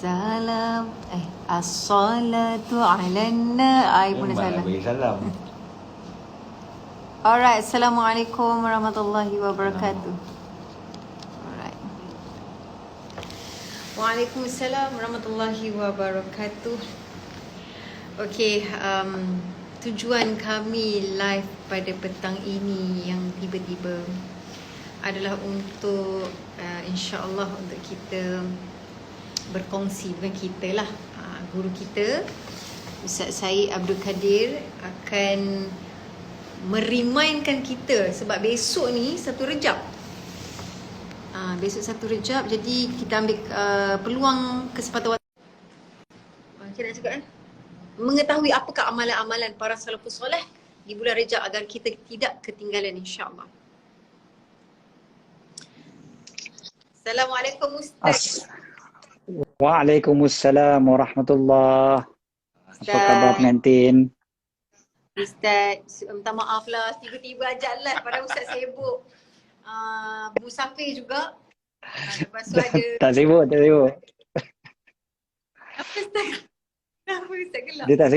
Salam As-salatu alanna. I pun dah salah. Bagi salam. Alright, Assalamualaikum warahmatullahi wabarakatuh. Alright. Waalaikumsalam warahmatullahi wabarakatuh. Okay, tujuan kami live pada petang ini yang tiba-tiba adalah untuk insya-Allah untuk kita berkongsi, bukan kita lah, guru kita Ustaz Syed Abdul Kadir akan meremindkan kita sebab besok ni 1 Rejab. Besok 1 Rejab, jadi kita ambil peluang kesempatan kita nak cakap mengetahui apakah amalan-amalan para salafus soleh di bulan Rejab agar kita tidak ketinggalan, insya-Allah. Assalamualaikum Ustaz. Waalaikumsalam warahmatullahi. Apa khabar pengantin? Ustaz, minta maaf lah tiba-tiba ajak live padahal Ustaz sibuk. Musafir juga. Lepas tu ada Tak sibuk. apa Ustaz? Kenapa Ustaz gelap? Dia tak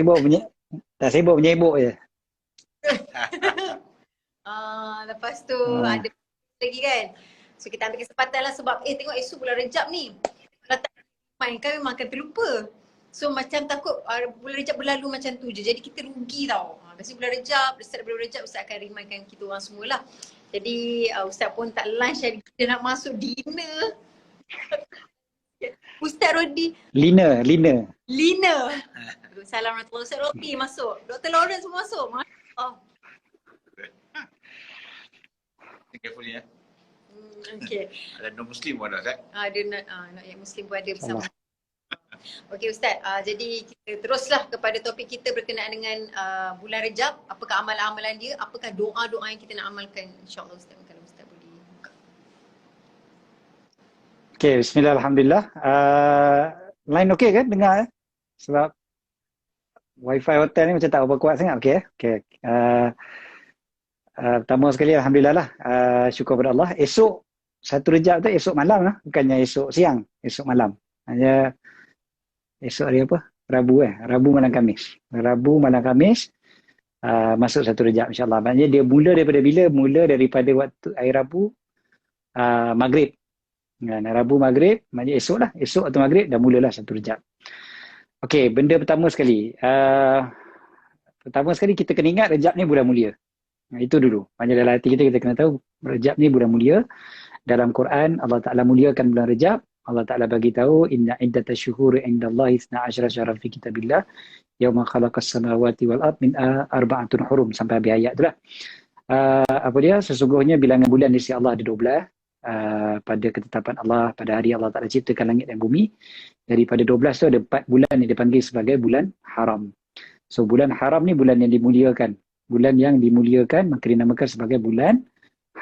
sibuk menyibuk je. Lepas tu ada lagi kan. So kita ambil kesempatan lah sebab tengok esok bulan Rejab ni. Kalau tak main kan memang akan terlupa. So macam takut bulan Rejab berlalu macam tu je. Jadi kita rugi tau. Biasanya bulan Rejab, start bulan Rejab Ustaz akan remindkan kita orang semualah. Jadi Ustaz pun tak lunch hari kita nak masuk dinner. Ustaz Rodi. Lina. Salam warahmatullahi. Ustaz Rodi masuk. Dr. Lawrence pun masuk. Careful ya. Okay. Ada non-Muslim pun ada, Ustaz? Ada nak yang Muslim pun ada bersama. Okey Ustaz, jadi kita teruslah kepada topik kita berkenaan dengan bulan Rejab. Apakah amalan-amalan dia, apakah doa-doa yang kita nak amalkan, insya-Allah Ustaz, kalau Ustaz boleh buka. Okey, bismillah, alhamdulillah. Line okey kan dengar Sebab wifi hotel ni macam tak berapa kuat sangat. Okey. Pertama sekali alhamdulillah lah. Syukur kepada Allah. Esok 1 Rejab tu esok malam lah, bukannya esok siang, esok malam. Hanya esok hari apa? Rabu malam Khamis. Rabu malam Khamis masuk 1 Rejab insya-Allah. Maknanya dia mula daripada bila? Mula daripada waktu hari Rabu Maghrib. Rabu Maghrib, maknanya esok lah. Esok atau Maghrib dah mulalah 1 Rejab. Okey, benda pertama sekali. Pertama sekali kita kena ingat Rejab ni bulan mulia. Itu dulu. Maknanya dalam hati kita kena tahu Rejab ni bulan mulia. Dalam Quran Allah Ta'ala muliakan bulan Rejab. Allah Ta'ala bagi tahu inna iddatash syuhuri indallahi 12 syahran fi kitabillah yauma khalaqas samawati wal ard min arba'atun hurum, sampai habis ayat tu lah. Apa dia? Sesungguhnya bilangan bulan di sisi Allah ada 12 pada ketetapan Allah pada hari Allah Ta'ala ciptakan langit dan bumi. Daripada 12 tu ada 4 bulan yang dipanggil sebagai bulan haram. So bulan haram ni bulan yang dimuliakan. Bulan yang dimuliakan maka dinamakan sebagai bulan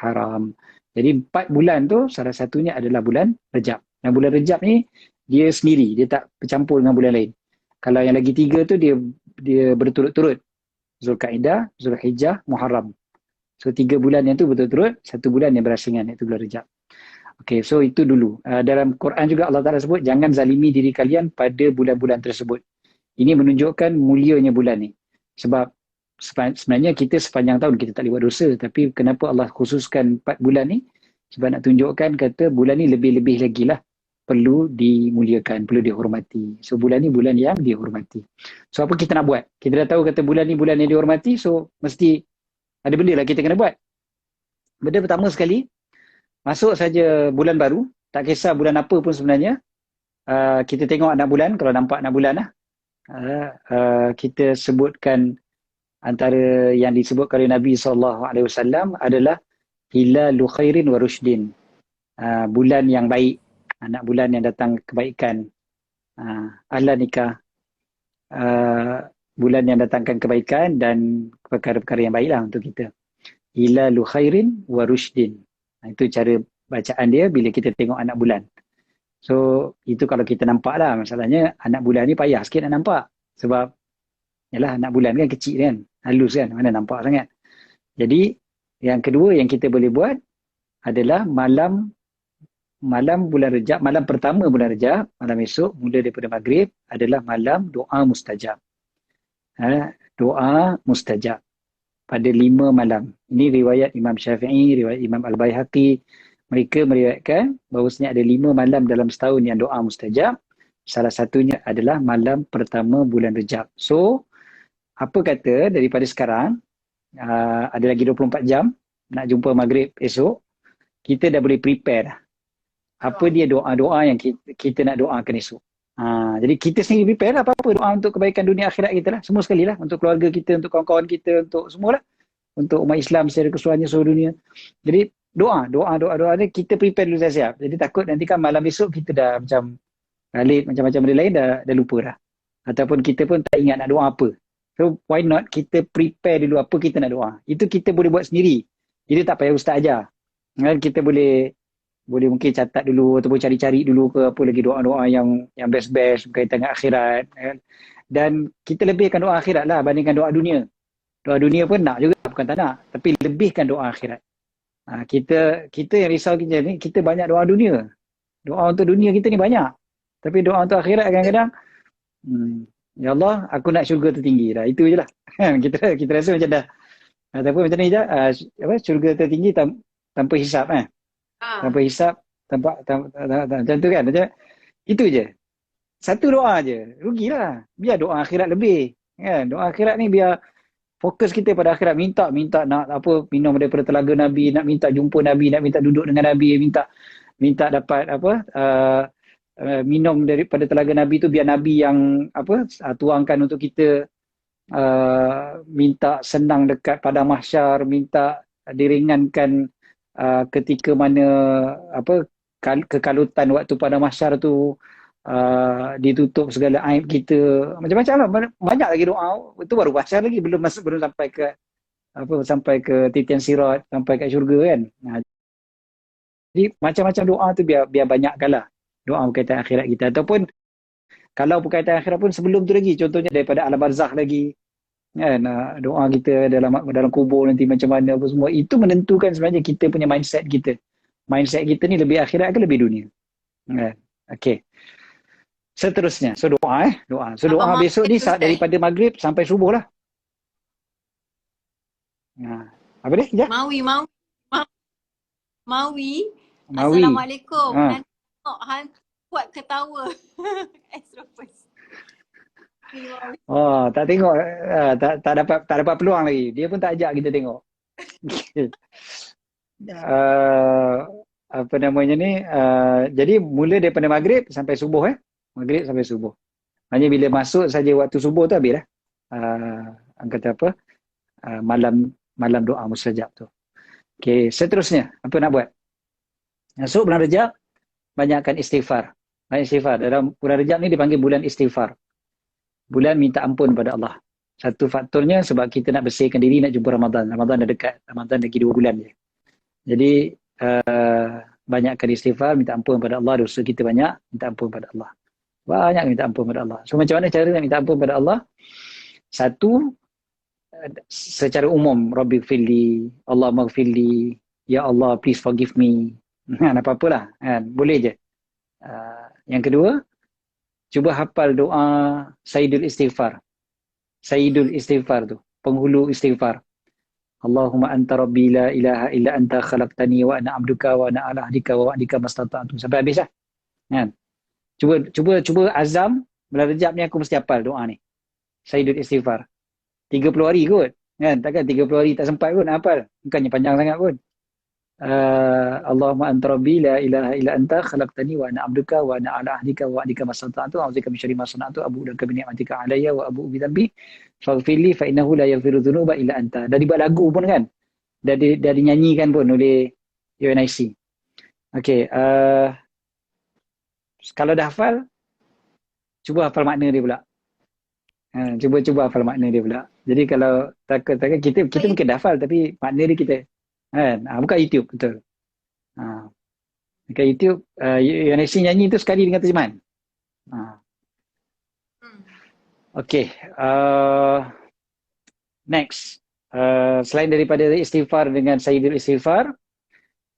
haram. Jadi 4 bulan tu salah satunya adalah bulan Rejab. Dan bulan Rejab ni dia sendiri, dia tak bercampur dengan bulan lain. Kalau yang lagi 3 tu dia berturut-turut. Zulkaidah, Zulhijjah, Muharram. So 3 bulan yang tu berturut-turut, 1 bulan yang berasingan, iaitu bulan Rejab. Okay, so itu dulu. Dalam Quran juga Allah Ta'ala sebut jangan zalimi diri kalian pada bulan-bulan tersebut. Ini menunjukkan mulianya bulan ni. Sebab sebenarnya kita sepanjang tahun kita tak boleh buat dosa, tapi kenapa Allah khususkan 4 bulan ni? Sebab nak tunjukkan kata bulan ni lebih-lebih lagi lah perlu dimuliakan, perlu dihormati. So bulan ni bulan yang dihormati. So apa kita nak buat? Kita dah tahu kata bulan ni bulan yang dihormati, so mesti ada benda lah kita kena buat. Benda pertama sekali, masuk saja bulan baru, tak kisah bulan apa pun sebenarnya, kita tengok anak bulan, kalau nampak anak bulan lah, kita sebutkan antara yang disebutkan oleh Nabi SAW adalah hilalu khairin wa rushdin. Bulan yang baik, anak bulan yang datang kebaikan. Ahlan nikah, bulan yang datangkan kebaikan dan perkara-perkara yang baiklah untuk kita. Hilalu khairin wa rushdin. Itu cara bacaan dia bila kita tengok anak bulan. So itu kalau kita nampak lah. Masalahnya anak bulan ni payah sikit nak nampak. Sebab yalah anak bulan kan kecil kan, halus kan, mana nampak sangat. Jadi yang kedua yang kita boleh buat adalah malam malam bulan Rejab, malam pertama bulan Rejab, malam esok, mula daripada maghrib adalah malam doa mustajab. Doa mustajab pada 5 malam. Ini riwayat Imam Syafi'i, riwayat Imam Al-Baihaqi. Mereka meriwayatkan bahawasanya ada 5 malam dalam setahun yang doa mustajab. Salah satunya adalah malam pertama bulan Rejab. So, apa kata daripada sekarang, ada lagi 24 jam nak jumpa maghrib esok, kita dah boleh prepare dah. Apa dia doa-doa yang kita nak doakan esok. Jadi kita sendiri prepare lah apa-apa doa untuk kebaikan dunia akhirat kita lah. Semua sekali lah. Untuk keluarga kita, untuk kawan-kawan kita, untuk semua lah. Untuk umat Islam secara keseluruhannya seluruh dunia. Jadi doa ni kita prepare dulu siap-siap. Jadi takut nanti kan malam esok kita dah macam galit, macam-macam benda lain dah lupa dah. Ataupun kita pun tak ingat nak doa apa. So why not kita prepare dulu apa kita nak doa. Itu kita boleh buat sendiri. Itu tak payah ustaz ajar. Kan kita boleh mungkin catat dulu ataupun cari-cari dulu ke apa lagi doa-doa yang best-best berkaitan dengan akhirat. Kan? Dan kita lebihkan doa akhirat lah bandingkan doa dunia. Doa dunia pun nak juga, bukan tak nak. Tapi lebihkan doa akhirat. Kita yang risau kita ni, kita banyak doa dunia. Doa untuk dunia kita ni banyak. Tapi doa untuk akhirat kadang-kadang, ya Allah, aku nak syurga tertinggi dah. Itu je lah. kita rasa macam dah. Ataupun macam ni je, syurga tertinggi tanpa hisap tanpa hisap, macam tu kan. Macam, itu je. Satu doa je. Rugilah. Biar doa akhirat lebih. Kan? Doa akhirat ni biar fokus kita pada akhirat. Minta nak apa, minum daripada telaga Nabi, nak minta jumpa Nabi, nak minta duduk dengan Nabi, minta dapat apa, minum daripada telaga Nabi tu biar Nabi yang apa, tuangkan untuk kita. Minta senang dekat pada mahsyar, minta diringankan ketika mana apa kekalutan waktu pada mahsyar tu, ditutup segala aib kita, macam-macam lah, banyak lagi doa. Itu baru mahsyar lagi, belum sampai ke titian sirat, sampai ke syurga kan. Jadi macam-macam doa tu biar banyakkan lah doa berkaitan akhirat kita. Ataupun kalau berkaitan akhirat pun sebelum tu lagi, contohnya daripada alam barzakh lagi kan, doa kita dalam kubur nanti macam mana apa semua, itu menentukan sebenarnya kita punya mindset kita ni lebih akhirat ke lebih dunia kan. Okey, seterusnya doa so doa besok ni daripada maghrib sampai subuh lah. Apa dia? Ya? Mawi. Assalamualaikum. Nanti tengok hantu buat ketawa. Extrovert. Oh, tak tengok, tak dapat peluang lagi. Dia pun tak ajak kita tengok. Apa namanya ni? Jadi mula daripada maghrib sampai subuh Maghrib sampai subuh. Hanya bila masuk saja waktu subuh tu habis dah. Kata apa? Malam doa mustajab tu. Okey, seterusnya apa nak buat? Masuk bulan Rejab, banyakkan istighfar. Banyak istighfar. Dalam bulan Rejab ni dipanggil bulan istighfar. Bulan minta ampun pada Allah. Satu faktornya sebab kita nak bersihkan diri nak jumpa Ramadan. Ramadan dah dekat. Ramadan lagi 2 bulan je. Jadi banyakkan istighfar, minta ampun pada Allah. Dosa kita banyak, minta ampun pada Allah. Banyak minta ampun pada Allah. So macam mana cara nak minta ampun pada Allah? Satu, secara umum, Rabbi gfirli, Allah maghfirli, Ya Allah please forgive me. Apa-apalah kan, boleh je. Yang kedua, cuba hafal doa Sayyidul Istighfar. Sayyidul Istighfar tu, penghulu istighfar. Allahumma anta rabbi la ilaha illa anta khalaqtani wa ana abduka wa ana ala ahdika wa wa'dika mastata'tu. Sampai habis lah. Kan? Cuba azam, bulan Rejab ni aku mesti hafal doa ni. Sayyidul Istighfar. 30 hari kot. Kan? Takkan 30 hari tak sempat kot nak hafal. Bukannya panjang sangat pun. Allahumma anta rabbi la ilaha illa anta khalaqtani wa ana abduka wa ana ala ahdika wa wa'dika mastata'tu a'udzubika min syarri ma sana'tu abu'u laka bi ni'matika alayya wa abu'u bi dhanbi faghfirli fa innahu la yaghfiru dhunuba illa anta. Dah dibuat lagu pun kan, dah dinyanyikan pun oleh UNIC. Okey, kalau dah hafal, cuba hafal makna dia pula. Cuba hafal makna dia pula. Jadi kalau takut kita mungkin dah hafal tapi makna dia kita kan, buka YouTube, betul. Dekat YouTube, UNIC nyanyi tu sekali dengan terjemahan. Okay, next. Selain daripada istighfar dengan Sayyidul Istighfar,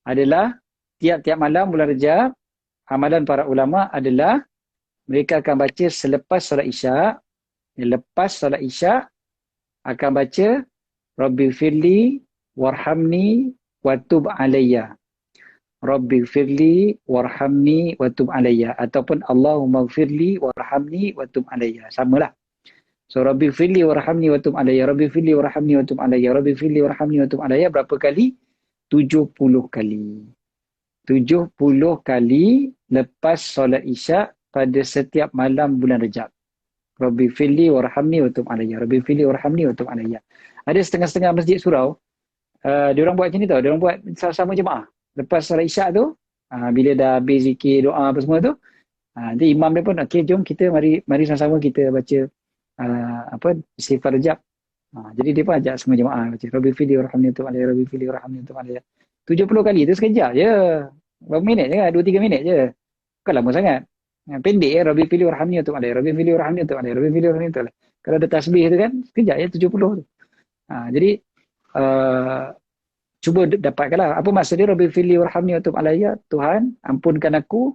adalah tiap-tiap malam bulan Rejab, amalan para ulama adalah mereka akan baca selepas solat Isyak. Lepas solat Isyak akan baca Rabbi firli warhamni watub alayya. Rabbi firli warhamni watub alayya. Ataupun Allahumma firli warhamni watub alayya. Samalah. So Rabbi firli warhamni watub alayya. Rabbi firli warhamni watub alayya. Rabbi firli warhamni watub alayya. Berapa kali? 70 kali. 70 kali lepas solat Isyak pada setiap malam bulan Rejab. Rabbi firli warhamni watub alayya. Rabbi firli warhamni watub alayya. Ada setengah-setengah masjid surau, diorang buat macam ni tau. Diorang buat sama-sama jemaah. Lepas solat Isyak tu, bila dah habis zikir, doa apa semua tu, nanti imam dia pun, okey jom kita mari sama-sama kita baca istighfar Rejab. Jadi dia pun ajak semua jemaah baca Rabbi firli warhamni watub alayya. Rabbi firli warhamni watub alayya. 70 kali tu sekejap je. Berapa minit je kan? 2-3 minit je. Bukan lama sangat. Pendek ya. Rabbi firli warhamni watub alayya. Rabbi firli warhamni watub alayya. Rabbi firli warhamni watub alayya. Kalau ada tasbih tu kan, sekejap je 70 tu. Jadi cuba dapatkanlah. Apa maksud dia Rabbi firli warhamni watub alayya? Tuhan, ampunkan aku,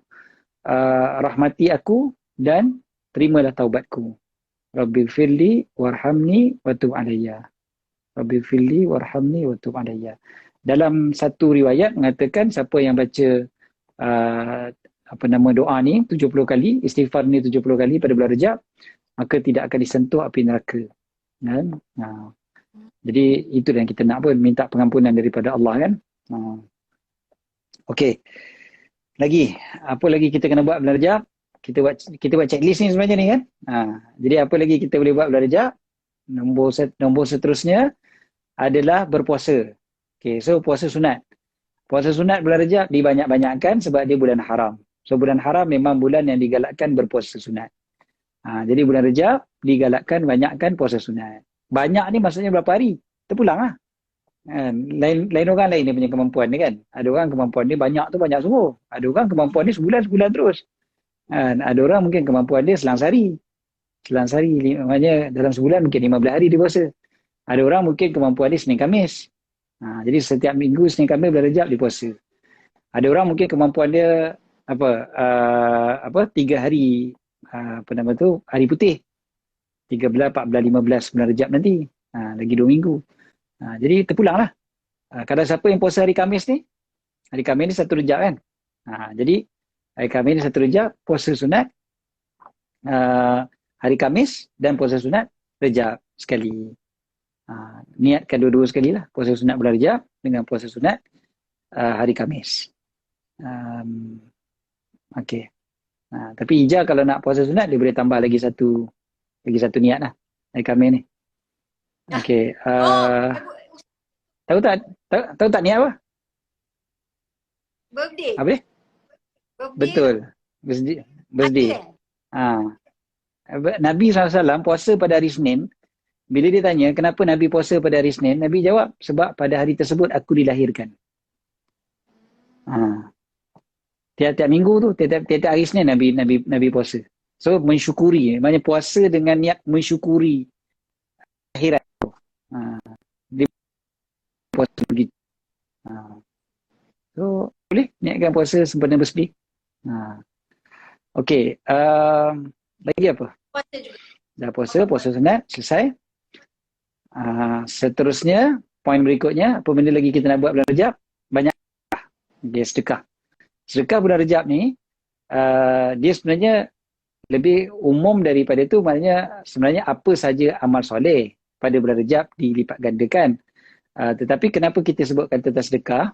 rahmati aku dan terimalah taubatku. Rabbi firli warhamni watub alayya. Rabbi firli warhamni watub alayya. Dalam satu riwayat mengatakan siapa yang baca doa ni 70 kali, istighfar ni 70 kali pada bulan Rejab, maka tidak akan disentuh api neraka. Kan? Jadi itu yang kita nak pun, minta pengampunan daripada Allah kan. Okey. Lagi, apa lagi kita kena buat bulan Rejab? Kita buat checklist ni sebenarnya ni kan. Jadi apa lagi kita boleh buat bulan Rejab? Nombor seterusnya adalah berpuasa. Okey, so puasa sunat. Puasa sunat bulan Rejab dibanyak-banyakkan sebab dia bulan haram. So bulan haram memang bulan yang digalakkan berpuasa sunat. Jadi bulan Rejab digalakkan banyakkan puasa sunat. Banyak ni maksudnya berapa hari? Terpulang lah. Lain orang lain dia punya kemampuan ni kan. Ada orang kemampuan dia banyak tu banyak sungguh. Ada orang kemampuan dia sebulan terus. Ada orang mungkin kemampuan dia selang sehari. Maknanya dalam sebulan mungkin 15 hari dia puasa. Ada orang mungkin kemampuan dia Senin Khamis. Jadi setiap minggu Senin Khamis bulan Rejab dia puasa. Ada orang mungkin kemampuan dia 3 hari hari putih. 13, 14, 15 bulan Rejab nanti. Lagi 2 minggu. Jadi terpulang lah. Kalau siapa yang puasa hari Khamis ni, hari Khamis ni 1 Rejab kan. Jadi hari Khamis ni 1 Rejab, puasa sunat hari Khamis dan puasa sunat Rejab sekali. Niatkan dua-dua sekali lah. Puasa sunat bulan Rejab dengan puasa sunat hari Khamis. Okey. Tapi Ija kalau nak puasa sunat, dia boleh tambah lagi satu niat lah. Hari Khamis ni. Okey. Tahu tak niat apa? Birthday. Apa dia? Betul. Birthday. Nabi SAW puasa pada hari Senin. Bila dia tanya kenapa Nabi puasa pada hari Senin, Nabi jawab sebab pada hari tersebut aku dilahirkan. Tiap-tiap minggu tu, tiap-tiap hari Senin Nabi puasa. So mensyukuri, maknanya puasa dengan niat mensyukuri akhirat tu. Dia puasa begitu. So boleh niatkan puasa sempena bersbi. Okey, lagi apa? Puasa juga. Dah puasa sunat, selesai. Seterusnya, poin berikutnya, apa benda lagi kita nak buat bulan Rejab? Banyak. Okay, sedekah. Sedekah bulan Rejab ni, dia sebenarnya lebih umum daripada itu, maknanya sebenarnya apa saja amal soleh pada bulan Rejab dilipat gandakan. Tetapi kenapa kita sebutkan tentang sedekah?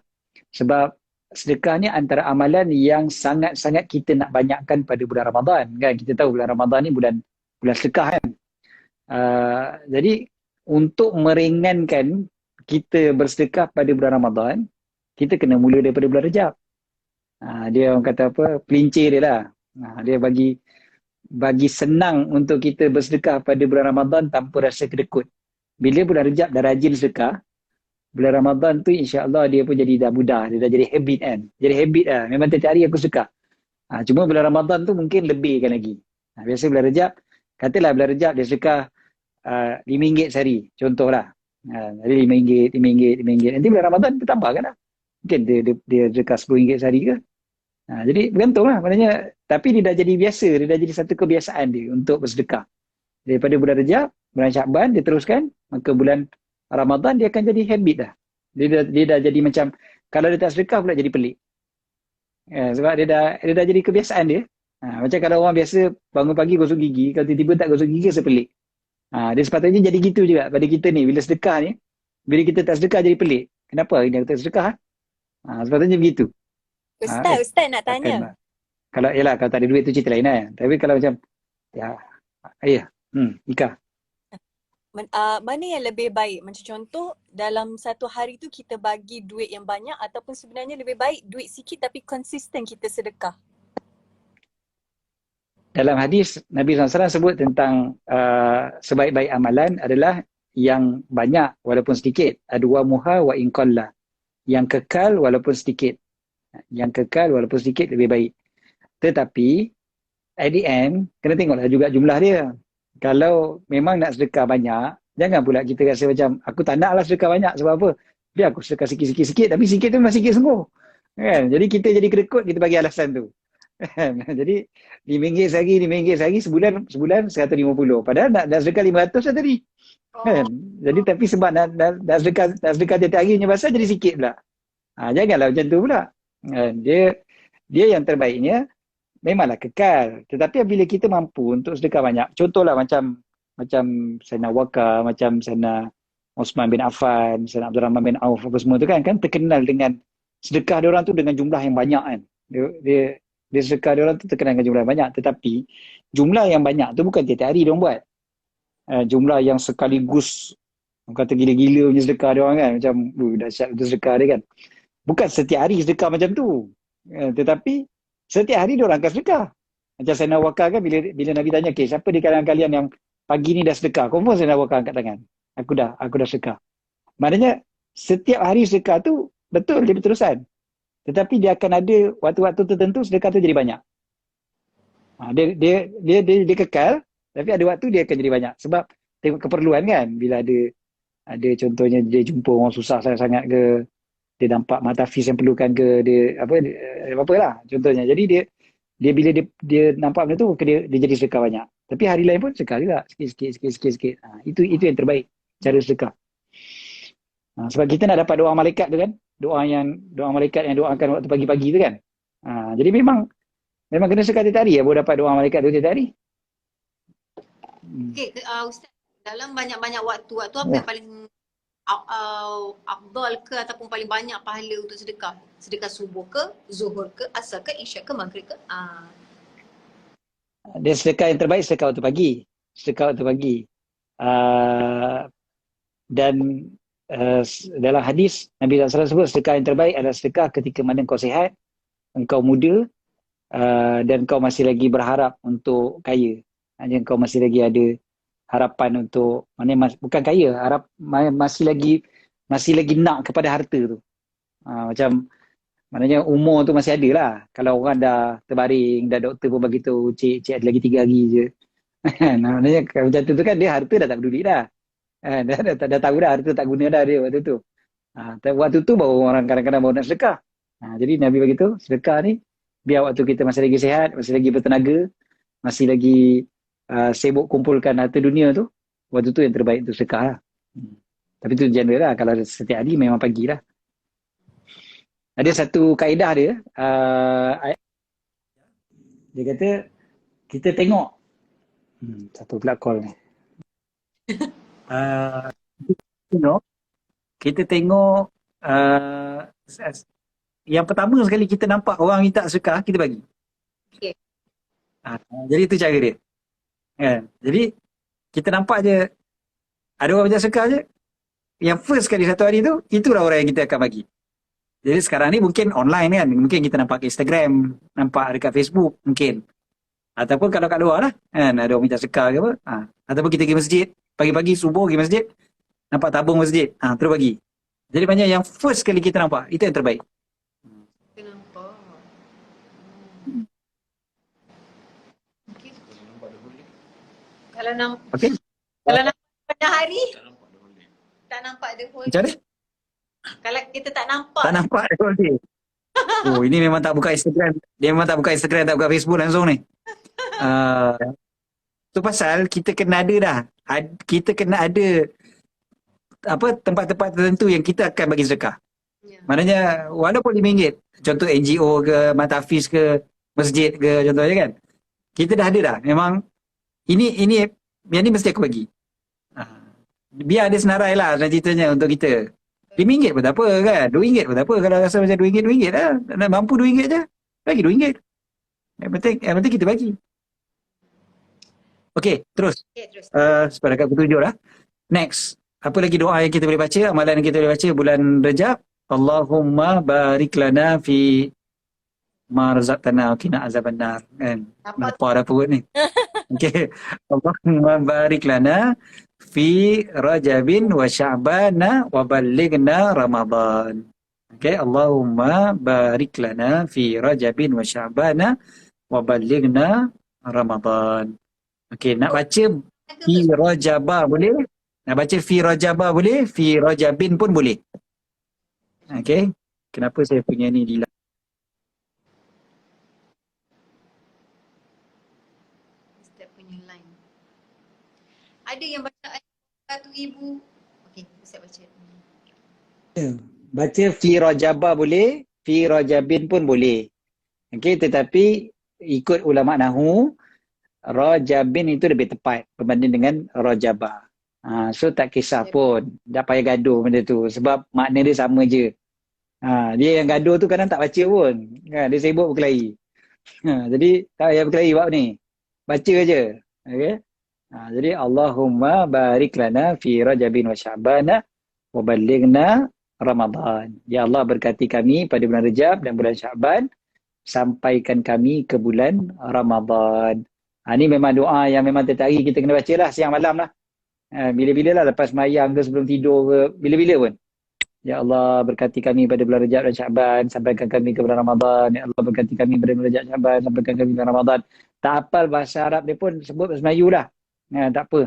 Sebab sedekah ni antara amalan yang sangat-sangat kita nak banyakkan pada bulan Ramadan. Kan? Kita tahu bulan Ramadan ni bulan sedekah kan. Jadi untuk meringankan kita bersedekah pada bulan Ramadan, kita kena mula daripada bulan Rejab. Dia orang kata apa, pelincir dia lah. Dia bagi senang untuk kita bersedekah pada bulan Ramadan tanpa rasa kedekut. Bila bulan Rejab dah rajin sedekah, bulan Ramadan tu insya-Allah dia pun jadi dah mudah, dia dah jadi habit kan. Jadi habit lah, memang tiap hari aku sedekah. Cuma bulan Ramadan tu mungkin lebihkan lagi. Biasa bulan Rejab, katalah bulan Rejab dia sedekah RM5 sehari, contohlah. Jadi RM5. Nanti bulan Ramadan bertambah kan lah. Mungkin dia sedekah RM10 sehari ke. Jadi bergantung lah maknanya. Tapi dia dah jadi biasa, dia dah jadi satu kebiasaan dia untuk bersedekah. Daripada bulan Rejab, bulan Syakban dia teruskan, maka bulan Ramadan dia akan jadi habit dah. Dia dah jadi macam, kalau dia tak sedekah pula jadi pelik. Sebab dia dah jadi kebiasaan dia. Macam kalau orang biasa bangun pagi gosok gigi, kalau tiba-tiba tak gosok gigi rasa pelik. Dia sepatutnya jadi gitu juga pada kita ni. Bila sedekah ni, bila kita tak sedekah jadi pelik. Kenapa hari ni aku tak sedekah? Sepatutnya begitu. Ustaz nak tanya. Takkan. Kalau yalah, kalau tak ada duit tu cerita lain lah. Tapi kalau macam, ya, Ika. Mana yang lebih baik? Macam contoh, dalam satu hari tu kita bagi duit yang banyak ataupun sebenarnya lebih baik duit sikit tapi konsisten kita sedekah? Dalam hadis, Nabi SAW sebut tentang sebaik-baik amalan adalah yang banyak walaupun sedikit. Adwamuha wa in qalla. Yang kekal walaupun sedikit. Yang kekal walaupun sedikit lebih baik. Tetapi, at the end, kena tengoklah juga jumlah dia. Kalau memang nak sedekah banyak, jangan pula kita rasa macam, aku tak nak lah sedekah banyak sebab apa? Biar aku sedekah sikit-sikit, tapi sikit tu memang sikit sungguh. Kan? Jadi kita jadi kerekut, kita bagi alasan tu. Jadi RM5 sehari, RM5 sehari, sebulan 150. Padahal nak sedekah 500 lah tadi. Kan? Jadi tapi sebab nak sedekah tiap hari punya pasal jadi sikit pula. Janganlah macam tu pula. Dia yang terbaiknya memanglah kekal. Tetapi bila kita mampu untuk sedekah banyak, contohlah macam Sayyidina Waqar, macam Sayyidina Osman bin Affan, Sayyidina Abdul Rahman bin Auf, apa semua tu kan terkenal dengan sedekah dia orang tu dengan jumlah yang banyak kan. Dia sedekah dia orang tu terkenal dengan jumlah yang banyak. Tetapi jumlah yang banyak tu bukan tiap hari dia orang buat. Jumlah yang sekaligus kata gila-gila punya sedekah dia orang kan. Macam dahsyat betul sedekah dia kan. Bukan setiap hari sedekah macam tu. Tetapi setiap hari dia orang akan sedekah. Macam Sayyidina Waqar kan bila Nabi tanya, okay, siapa di kalangan kalian yang pagi ni dah sedekah? Confirm Sayyidina Waqar angkat tangan. Aku dah sedekah. Maknanya setiap hari sedekah tu betul dia berterusan. Tetapi dia akan ada waktu-waktu tertentu sedekah tu jadi banyak. Dia kekal, tapi ada waktu dia akan jadi banyak. Sebab tengok keperluan kan. Bila ada contohnya dia jumpa orang susah sangat ke, dia nampak mata hafiz yang perlukan ke, dia apa-apalah contohnya. Jadi dia bila dia nampak benda tu, dia jadi sedekah banyak. Tapi hari lain pun sedekah juga, sikit-sikit. Itu yang terbaik cara sedekah. Sebab kita nak dapat doa malaikat tu kan, doa malaikat yang doakan waktu pagi-pagi tu kan. Jadi memang kena sedekah tiap hari ya, baru dapat doa malaikat tu tiap hari. Okey, Ustaz, dalam banyak-banyak waktu apa yang paling afdal ke ataupun paling banyak pahala untuk sedekah? Sedekah subuh ke, zuhur ke, asar ke, isyak ke, maghrib ke? Dia sedekah yang terbaik sedekah waktu pagi. Dan dalam hadis Nabi SAW sebut sedekah yang terbaik adalah sedekah ketika mana kau sihat, engkau muda, dan kau masih lagi berharap untuk kaya. Hanya kau masih lagi ada harapan untuk, bukan kaya, masih lagi nak kepada harta tu. Macam maknanya umur tu masih ada lah. Kalau orang dah terbaring, dah doktor pun bagi tahu cik ada lagi 3 hari je. Maknanya macam tu kan dia harta dah tak peduli dah. Dah tahu dah harta tak guna dah dia waktu tu. Waktu tu baru orang kadang-kadang baru nak sedekah. Jadi Nabi bagi tahu sedekah ni biar waktu kita masih lagi sihat, masih lagi bertenaga, masih lagi sibuk kumpulkan harta dunia tu, waktu tu yang terbaik untuk sedekah lah. Tapi tu general lah, kalau setiap hari memang pagi lah. Ada satu kaedah dia, dia kata kita tengok satu pula call ni. Kita tengok yang pertama sekali kita nampak orang minta sedekah, kita bagi. Okay. Jadi itu cara dia. Jadi kita nampak je ada orang minta sedekah je, yang first kali satu hari tu, itulah orang yang kita akan bagi. Jadi sekarang ni mungkin online kan, mungkin kita nampak kat Instagram, nampak dekat Facebook mungkin. Ataupun kalau kat luar lah, kan, ada orang minta sedekah ke apa. Ataupun kita pergi masjid, pagi-pagi subuh pergi masjid, nampak tabung masjid, terus bagi. Jadi banyak yang first kali kita nampak, itu yang terbaik. Kenapa? Okay. Kalau nampak banyak hari, tak nampak the whole. Macam mana? Kalau kita tak Tak nampak, nampak dia. Oh, ini memang tak buka Instagram. Dia memang tak buka Instagram, tak buka Facebook langsung ni. Uh, tu pasal kita kena ada dah. Kita kena ada apa tempat-tempat tertentu yang kita akan bagi sedekah. ya. Maknanya walaupun RM5, contoh NGO ke, Matafiz ke, masjid ke contohnya kan. Kita dah ada dah. Memang ini yang ni mesti aku bagi. Ah, biar ada senarai lah dalam ceritanya untuk kita. RM5 pun tak apa kan. RM2 pun tak apa. Kalau rasa macam RM2, RM2 lah. Nak mampu RM2 je. Bagi RM2. Yang penting kita bagi. Okey, terus. Okay, terus. Pada kat pukul 7 lah. Next. Apa lagi doa yang kita boleh baca? Amalan yang kita boleh baca bulan Rejab. Allahumma barik lana fi ma razaqtana wa qina azabannar. Kan? Nampak Nampak dah perut ni. Okey. Allahumma barik lana fi Rajabin wa Sya'bana wa ballighna Ramadan. Okey, Allahumma barik lana fi Rajabin wa Sya'bana wa ballighna Ramadan. Okey, nak baca fi Rajaba boleh? Nak baca fi Rajaba boleh? Fi Rajabin pun boleh. Okey. Kenapa saya punya ni hilang? Ustaz punya line. Ada yang baca ayat 1,000. Okey, Ustaz baca. Baca fi Rajaba boleh, fi Rajabin pun boleh. Okey, tetapi ikut ulama nahu, Rajabin itu lebih tepat berbanding dengan Rajaba. So tak kisah pun, tak payah gaduh benda tu sebab makna dia sama je. Dia yang gaduh tu kadang tak baca pun. Dia sibuk berkelahi. Jadi tak payah berkelahi bab ni. Baca je. Okey. Jadi Allahumma barik lana fi Rajabin wa Sya'bana wa ballighna Ramadan. Ya Allah berkati kami pada bulan Rejab dan bulan Sya'ban, sampaikan kami ke bulan Ramadan. Ni memang doa yang memang tiap hari kita kena baca lah siang malam lah. Bila-bila lah lepas mayang ke sebelum tidur ke, bila-bila pun. Ya Allah berkati kami pada bulan Rejab dan Sya'ban, sampaikan kami ke bulan Ramadan. Ya Allah berkati kami pada bulan Rejab dan Sya'ban, sampaikan kami ke bulan Ramadan. Tak hafal bahasa Arab dia pun sebut bahasa Melayu lah. Tak apa.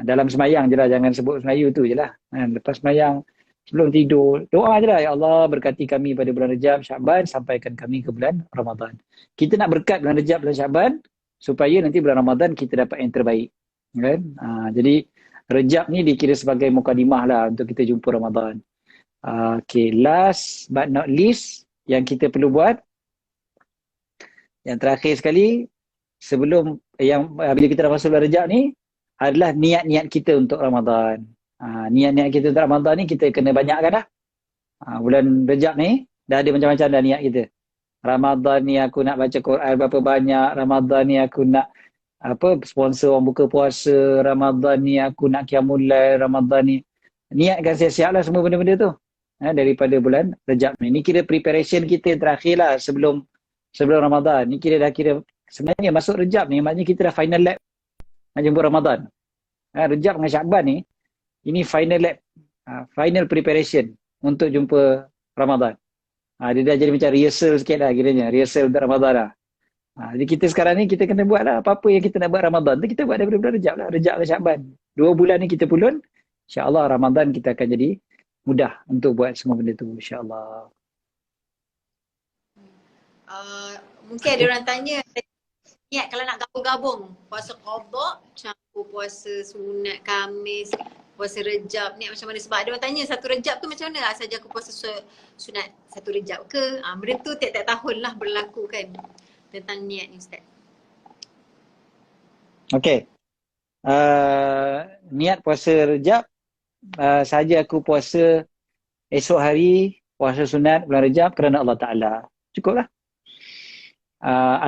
Dalam semayang je lah, jangan sebut bahasa Melayu tu je lah. Lepas semayang, sebelum tidur, doa je lah. Ya Allah berkati kami pada bulan Rejab, Sya'ban, sampaikan kami ke bulan Ramadan. Kita nak berkat bulan Rejab dan Sya'ban supaya nanti bulan Ramadan kita dapat yang terbaik. Kan? Jadi Rejab ni dikira sebagai mukadimah lah untuk kita jumpa Ramadan. Okay, last but not least yang kita perlu buat, yang terakhir sekali sebelum bila kita dah masuk bulan Rejab ni adalah niat-niat kita untuk Ramadan. Niat-niat kita untuk Ramadan ni kita kena banyakkan dah. Bulan Rejab ni dah ada macam-macam dah niat kita. Ramadan ni aku nak baca Quran berapa banyak, Ramadan ni aku nak sponsor orang buka puasa, Ramadan ni aku nak qiyamul lail, Ramadan ni niatkan siap-siap lah semua benda-benda tu. Daripada bulan Rejab ni. Ni kira preparation kita terakhir lah sebelum Ramadan. Ni kira sebenarnya masuk Rejab ni maknanya kita dah final lap nak jemput Ramadan. Rejab dengan Sya'ban ni, ini final lap, final preparation untuk jumpa Ramadan. Dia dah jadi macam rehearsal sikit lah kiranya, rehearsal untuk Ramadan lah. Jadi kita sekarang ni kita kena buat lah apa-apa yang kita nak buat Ramadan tu kita buat daripada bulan Rejab lah, Rejab dan Sya'ban. 2 bulan ni kita pulun, insya-Allah Ramadan kita akan jadi mudah untuk buat semua benda tu, insya-Allah. Mungkin ada orang tanya niat kalau nak gabung-gabung puasa qada campur puasa sunat Khamis, puasa Rejab, niat macam mana? Sebab ada orang tanya satu Rejab tu macam mana? Saja aku puasa sunat satu Rejab ke? Benda tu tiap-tiap tahun lah berlaku kan tentang niat ni Ustaz. Okey. Niat puasa Rejab, saja aku puasa esok hari puasa sunat bulan Rejab kerana Allah Ta'ala. Cukup lah.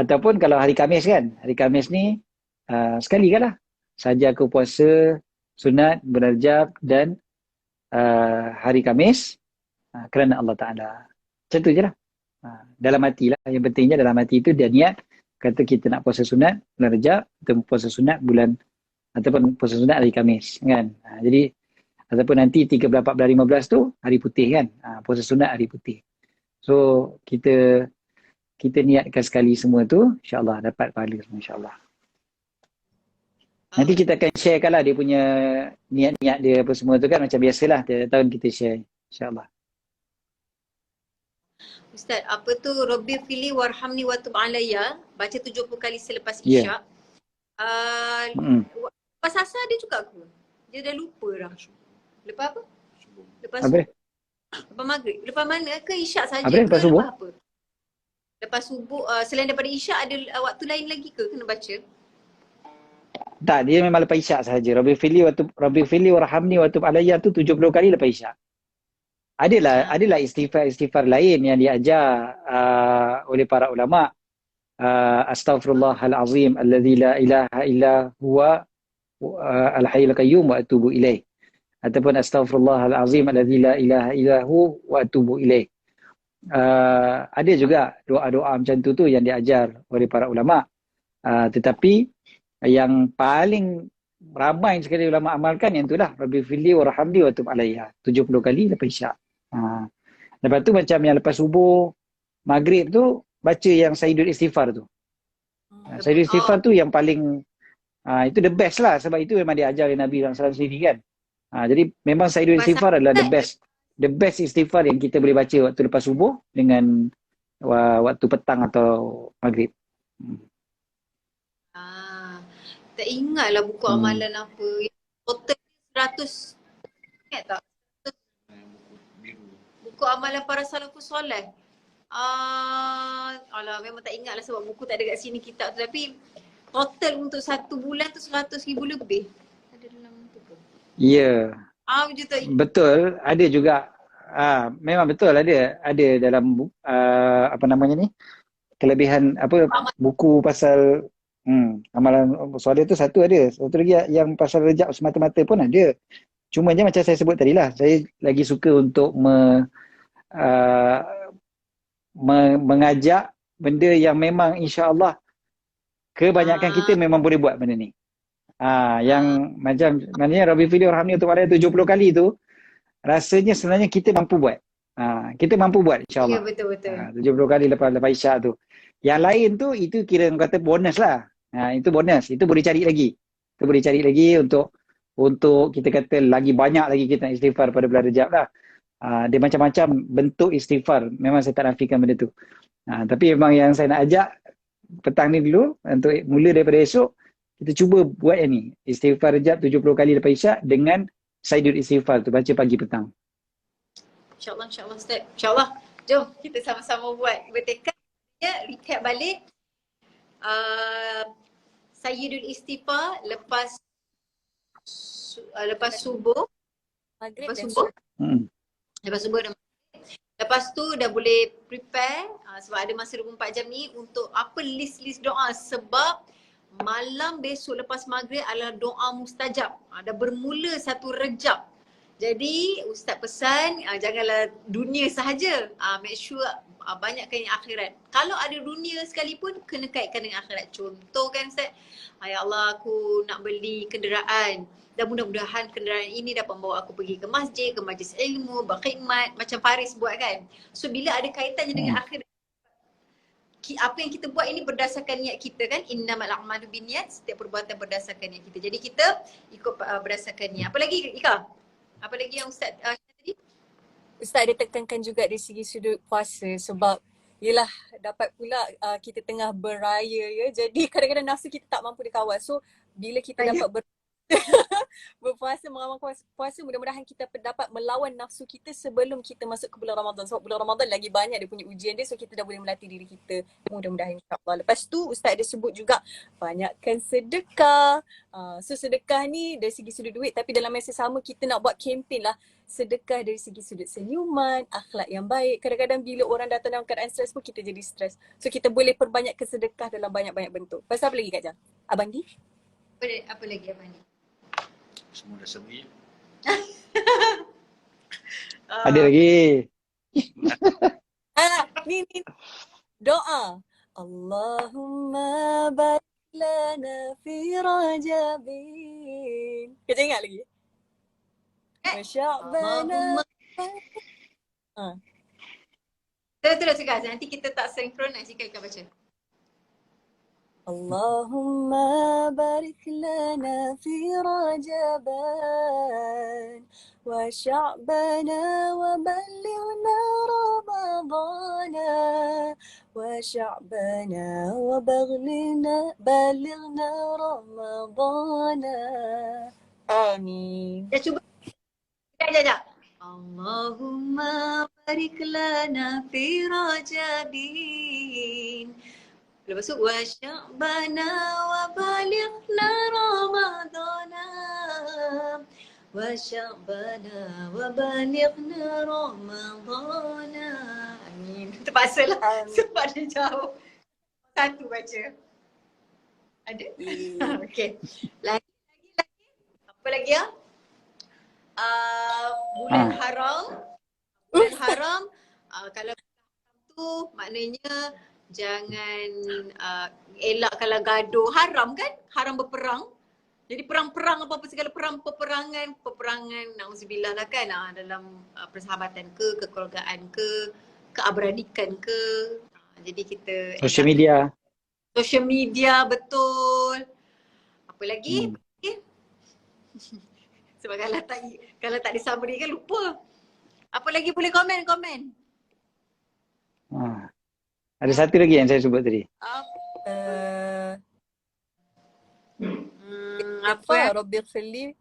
Ataupun kalau hari Khamis kan, hari Khamis ni sekali kan lah. Saja aku puasa sunat bulan Rejab dan hari Khamis kerana Allah Ta'ala. Macam tu je lah. Dalam hati lah. Yang pentingnya dalam hati tu dia niat kata kita nak puasa sunat bulan Rejab atau puasa sunat bulan ataupun puasa sunat hari Khamis kan. Jadi ataupun nanti 13, 14, 15 tu hari putih kan. Puasa sunat hari putih. So kita niatkan sekali semua tu, insya-Allah dapat pahala semua insya-Allah. Nanti kita akan sharekan lah dia punya niat-niat dia apa semua tu kan macam biasalah tiap tahun kita share insya-Allah. Ustaz, apa tu Rabbi fili warhamni wa tub alayya, baca 70 kali selepas Ya. isyak. Mm. Lepas asar dia juga ke? Dia dah lupa dah. Lepas apa? Lepas Apa dia? Lepas maghrib. Lepas mana? Ke isyak saja Apa dia? ke Lepas subuh? lepas apa? Lepas subuh, selain daripada isyak ada waktu lain lagi ke kena baca? Tak, dia memang lepas isyak sahaja. Rabbi fili warhamni wa tub alayya tu 70 kali lepas isyak. Adalah istighfar lain yang diajar oleh para ulama. Astaghfirullahalazim alladzi la ilaha illa huwa al-hayyul qayyum wa atubu ilaih. Ataupun astaghfirullahalazim alladzi la ilaha illa hu wa atubu ilaih. Ada juga doa-doa macam tu yang diajar oleh para ulama. Tetapi yang paling ramai sekali ulama amalkan yang itulah Rabbi fili warhamni wa tub alayya 70 kali lepas isyak. Lepas tu macam yang lepas subuh, maghrib tu baca yang Sayyidul Istighfar tu. Sayyidul Istighfar tu yang paling itu the best lah, sebab itu memang diajar oleh Nabi SAW sendiri kan. Jadi memang Sayyidul Istighfar adalah the best istighfar yang kita boleh baca waktu lepas subuh dengan waktu petang atau maghrib. Tak ingatlah buku amalan apa. Total 100. Ingat tak? Buku amalan para salafus soleh. Alah, memang tak ingat lah sebab buku tak ada kat sini kitab tu. Tapi total untuk 1 bulan tu 100,000 lebih. Ada dalam tu ke? Ya. Macam tu. Betul, ada juga. Memang betul ada dalam apa namanya ni? Kelebihan apa buku pasal amalan soleh tu satu ada. Satu lagi yang pasal rejab semata-mata pun ada. Cumanya macam saya sebut tadi lah, saya lagi suka untuk mengajak benda yang memang insya-Allah kebanyakan kita memang boleh buat benda ni. Yang macam maknanya Rabbi fili warhamni tu pada 70 kali tu rasanya sebenarnya kita mampu buat. Kita mampu buat insya-Allah. Ya, betul-betul. 70 kali lepas isyak tu. Yang lain tu itu kira kata bonus lah. Itu bonus, itu boleh cari lagi. Itu boleh cari lagi untuk kita kata lagi banyak lagi kita nak istighfar pada bulan Rejab lah. Dia macam-macam bentuk istighfar. Memang saya tak nafikan benda tu. Tapi memang yang saya nak ajak petang ni dulu, untuk mula daripada esok, kita cuba buat yang ni. Istighfar Rejab 70 kali lepas isyak dengan Sayyidul Istighfar tu, baca pagi petang. InsyaAllah Ustaz. InsyaAllah. Jom kita sama-sama buat. Bertekad. Recap balik. Sayyidul Istighfar lepas subuh. Maghrib Lepas dan subuh. subuh. Lepas subuh dan lepas tu dah boleh prepare sebab ada masa 24 jam ni untuk apa list doa sebab malam besok lepas maghrib adalah doa mustajab. Dah bermula satu Rejab. Jadi Ustaz pesan janganlah dunia sahaja. Make sure banyakkan yang akhirat. Kalau ada dunia sekalipun kena kaitkan dengan akhirat. Contoh kan Ustaz, ya Allah aku nak beli kenderaan. Dan mudah-mudahan kenderaan ini dapat membawa aku pergi ke masjid, ke majlis ilmu, berkhidmat macam Faris buat kan. So bila ada kaitannya dengan akhirat, apa yang kita buat ini berdasarkan niat kita kan, innamal a'malu binniyat, setiap perbuatan berdasarkan niat kita. Jadi kita ikut berdasarkan niat. Apa lagi Ika? Apa lagi yang Ustaz tadi? Ustaz ada tekankan juga dari segi sudut puasa sebab yelah dapat pula kita tengah beraya ya. Jadi kadang-kadang nafsu kita tak mampu dikawal. So bila kita dapat berpuasa, mengamalkan puasa, mudah-mudahan kita dapat melawan nafsu kita sebelum kita masuk ke bulan Ramadan. Sebab bulan Ramadan lagi banyak dia punya ujian dia, so kita dah boleh melatih diri kita. Mudah-mudahan insyaAllah. Lepas tu Ustaz ada sebut juga banyakkan sedekah. So sedekah ni dari segi sudut duit, tapi dalam masa sama kita nak buat kempen lah sedekah dari segi sudut senyuman, akhlak yang baik. Kadang-kadang bila orang datang dalam keadaan stres pun kita jadi stres. So kita boleh perbanyakkan sedekah dalam banyak-banyak bentuk. Pasal apa lagi Kak Jam? Abang Di? Apa lagi Abang Di? Semua dah sebut. Ada lagi. Ni doa. Allahumma barik lana fi Rajabin. Kau ingat lagi? Sya'bana. Terus Kak, nanti kita tak synchronize jika Ika baca. Allahumma barik lana fi Rajaban وشعبنا وبلغنا رمضان وشعبنا بلغنا رمضان آمين. Cuba. Sekejap. Allahumma barik lana fi Rajabin. Lepas tu wa sya'bana wa balighna ramadana. Wa sya'bana wa balighna ramadana. Amin. Terpaksalah sebab dia jauh. Satu baca. Ada? Okey. Lagi. Apa lagi ya? Bulan haram. Bulan haram. Kalau tu maknanya jangan elak kalau gaduh. Haram kan? Haram berperang. Jadi perang-perang apa-apa segala peperangan na'udzubillah lah kan, dalam persahabatan ke, kekeluargaan ke, keabradikan ke. Jadi kita Social media. Social media, betul. Apa lagi? Sebab kalau tak disummary kan lupa. Apa lagi boleh komen? Ada satu lagi yang saya sebut tadi. Apa? Rabbil Fili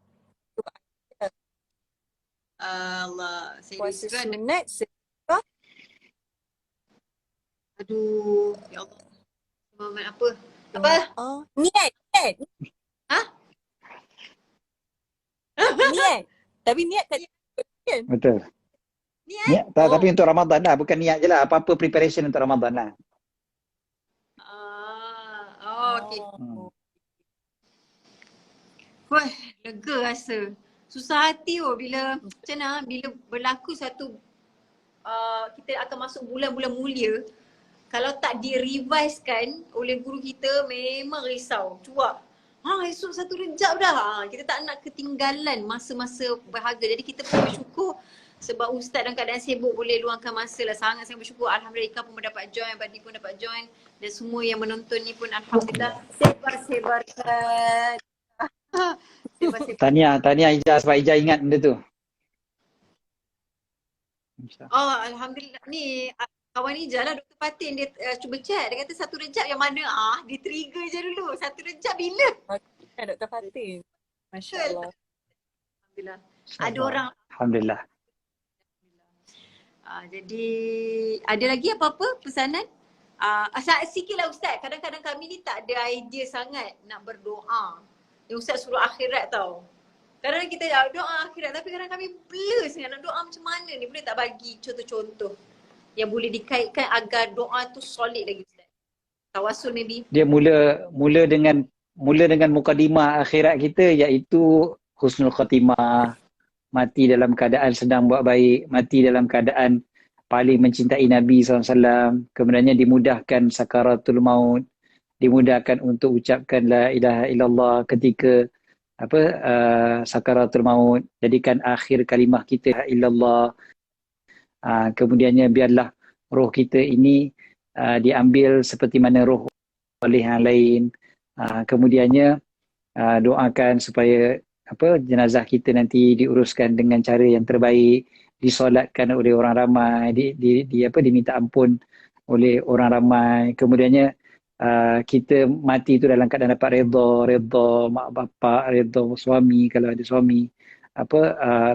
Allah, puasa serius kan? sunat Aduh, ya Allah. Muhammad apa? Apa? Niat. Ha? Niat. Tapi niat tak Betul. Niat, tapi untuk Ramadan lah. Bukan niat je lah. Apa-apa preparation untuk Ramadan lah. Okey. Wah, lega rasa. Susah hati bila macam mana bila berlaku satu kita akan masuk bulan-bulan mulia. Kalau tak di-revisekan oleh guru kita memang risau, cuak. Esok 1 Rejab dah. Kita tak nak ketinggalan masa-masa berharga. Jadi kita pun bersyukur sebab ustaz dalam keadaan sibuk boleh luangkan masa lah. Sangat-sangat bersyukur. Alhamdulillah Ika pun dapat join, Badi pun dapat join. Dan semua yang menonton ni pun Alhamdulillah sebar-sebarkan. Tahniah Ijaz sebab Ijaz ingat benda tu. Alhamdulillah. Ni kawan Ija lah, Dr. Fatin, dia cuba chat. Dia kata 1 Rejab yang mana? Dia trigger je dulu. 1 Rejab bila? Dr. Fatin. Masya Allah. Alhamdulillah. Ada orang. Alhamdulillah. Jadi ada lagi apa-apa pesanan? Sikit lah Ustaz. Kadang-kadang kami ni tak ada idea sangat nak berdoa. Ustaz suruh akhirat tau. Kadang-kadang kita doa akhirat tapi kadang kami blur sangat nak doa macam mana ni. Boleh tak bagi contoh-contoh yang boleh dikaitkan agar doa tu solid lagi Ustaz? Tawasul maybe. Dia mula dengan mukadimah akhirat kita, iaitu husnul khatimah, mati dalam keadaan sedang buat baik, mati dalam keadaan paling mencintai Nabi SAW, kemudiannya dimudahkan sakaratul maut, dimudahkan untuk ucapkan la ilaha illallah ketika sakaratul maut, jadikan akhir kalimah kita illallah. Kemudiannya biarlah roh kita ini diambil seperti mana roh oleh yang lain. Kemudiannya doakan supaya jenazah kita nanti diuruskan dengan cara yang terbaik, disolatkan oleh orang ramai, diminta ampun oleh orang ramai. Kemudiannya kita mati itu dalam keadaan dapat redha mak bapak, redha suami kalau ada suami,